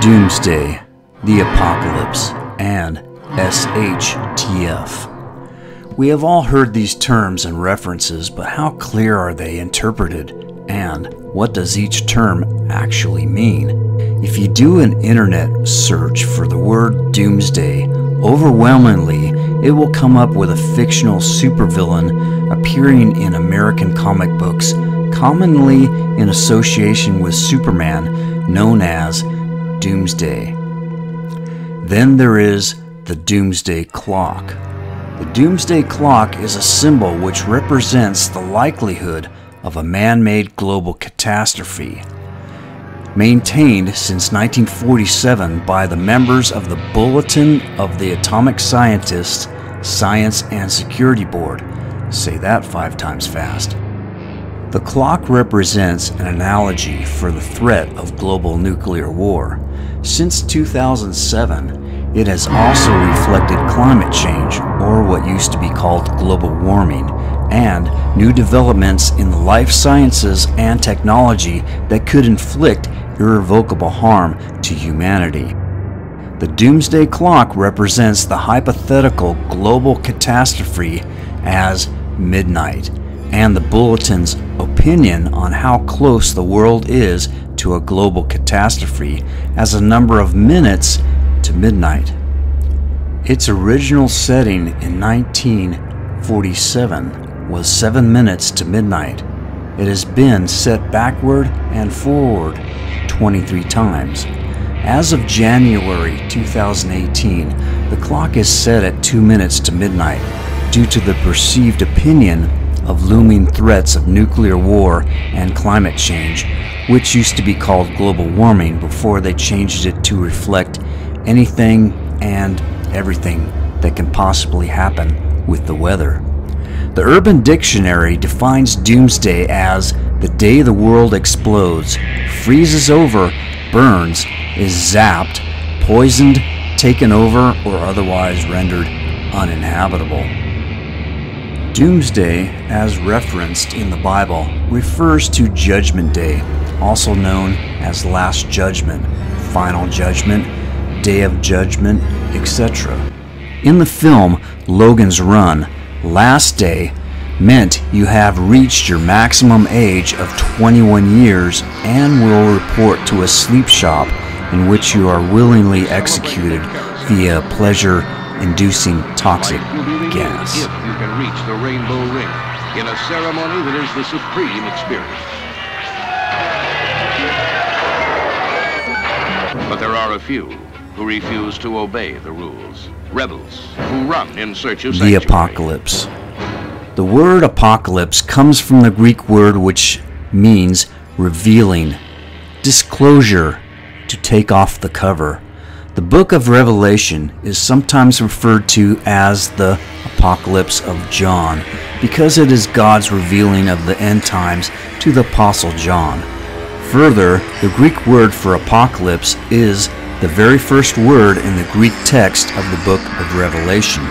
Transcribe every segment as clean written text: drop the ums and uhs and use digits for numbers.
Doomsday, the Apocalypse, and SHTF. We have all heard these terms and references, but how clear are they interpreted, and what does each term actually mean? If you do an internet search for the word Doomsday, overwhelmingly it will come up with a fictional supervillain appearing in American comic books, commonly in association with Superman, known as Doomsday. Then there is the Doomsday Clock. The Doomsday Clock is a symbol which represents the likelihood of a man-made global catastrophe, maintained since 1947 by the members of the Bulletin of the Atomic Scientists Science and Security Board. Say that 5 times fast. The clock represents an analogy for the threat of global nuclear war. Since 2007, it has also reflected climate change, or what used to be called global warming, and new developments in the life sciences and technology that could inflict irrevocable harm to humanity. The Doomsday Clock represents the hypothetical global catastrophe as midnight, and the Bulletin's opinion on how close the world is to a global catastrophe as a number of minutes to midnight. Its original setting in 1947 was 7 minutes to midnight. It has been set backward and forward 23 times. As of January 2018, the clock is set at 2 minutes to midnight due to the perceived opinion of looming threats of nuclear war and climate change, which used to be called global warming before they changed it to reflect anything and everything that can possibly happen with the weather. The Urban Dictionary defines Doomsday as the day the world explodes, freezes over, burns, is zapped, poisoned, taken over, or otherwise rendered uninhabitable. Doomsday, as referenced in the Bible, refers to Judgment Day, also known as Last Judgment, Final Judgment, Day of Judgment, etc. In the film Logan's Run, Last Day meant you have reached your maximum age of 21 years and will report to a sleep shop in which you are willingly executed via pleasure-inducing toxic gas. If you can reach the rainbow ring in a ceremony that is the supreme experience. But there are a few who refuse to obey the rules. Rebels who run in search of sanctuary. The Apocalypse. The word apocalypse comes from the Greek word which means revealing, disclosure, to take off the cover. The book of Revelation is sometimes referred to as the Apocalypse of John because it is God's revealing of the end times to the Apostle John. Further, the Greek word for apocalypse is the very first word in the Greek text of the book of Revelation.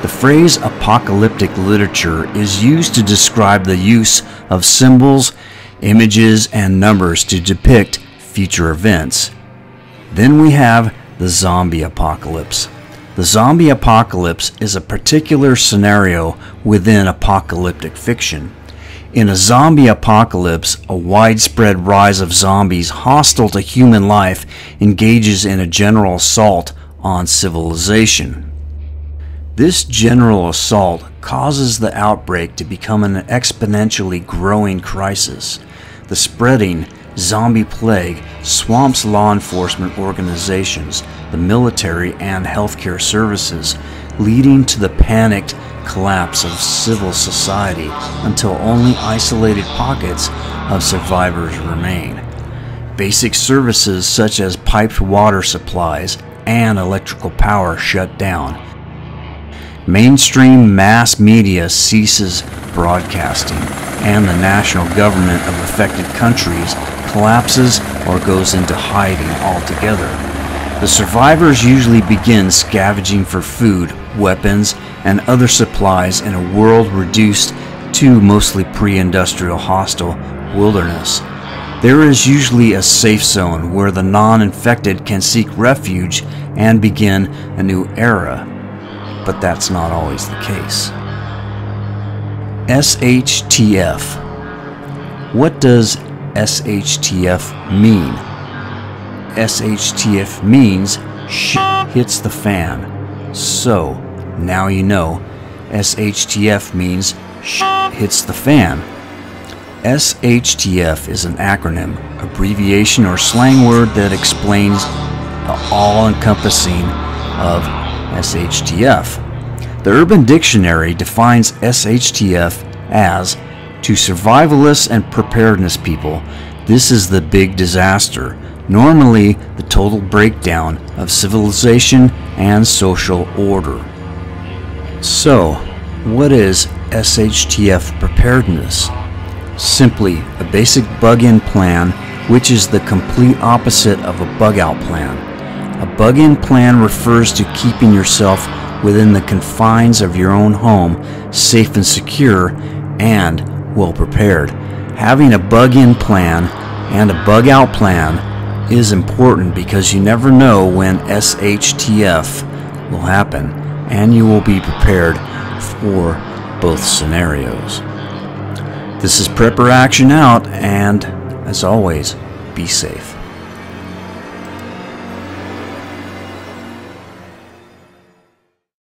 The phrase apocalyptic literature is used to describe the use of symbols, images, and numbers to depict future events. Then we have the zombie apocalypse. The zombie apocalypse is a particular scenario within apocalyptic fiction. In a zombie apocalypse, a widespread rise of zombies hostile to human life engages in a general assault on civilization. This general assault causes the outbreak to become an exponentially growing crisis. The spreading zombie plague swamps law enforcement organizations, the military, and healthcare services, leading to the panicked collapse of civil society until only isolated pockets of survivors remain. Basic services such as piped water supplies and electrical power shut down. Mainstream mass media ceases broadcasting, and the national government of affected countries collapses or goes into hiding altogether. The survivors usually begin scavenging for food, weapons, and other supplies in a world reduced to mostly pre-industrial hostile wilderness. There is usually a safe zone where the non-infected can seek refuge and begin a new era, but that's not always the case. SHTF. What does SHTF mean? SHTF means shit hits the fan. So, now you know, SHTF means shit hits the fan. SHTF is an acronym, abbreviation or slang word that explains the all-encompassing of SHTF. The Urban Dictionary defines SHTF as, to survivalists and preparedness people, this is the big disaster, normally the total breakdown of civilization and social order. So, what is SHTF preparedness? Simply a basic bug-in plan, which is the complete opposite of a bug-out plan. A bug-in plan refers to keeping yourself within the confines of your own home, safe and secure, and well prepared. Having a bug-in plan and a bug-out plan is important because you never know when SHTF will happen, and you will be prepared for both scenarios. This is Prepper Action out, and as always, be safe.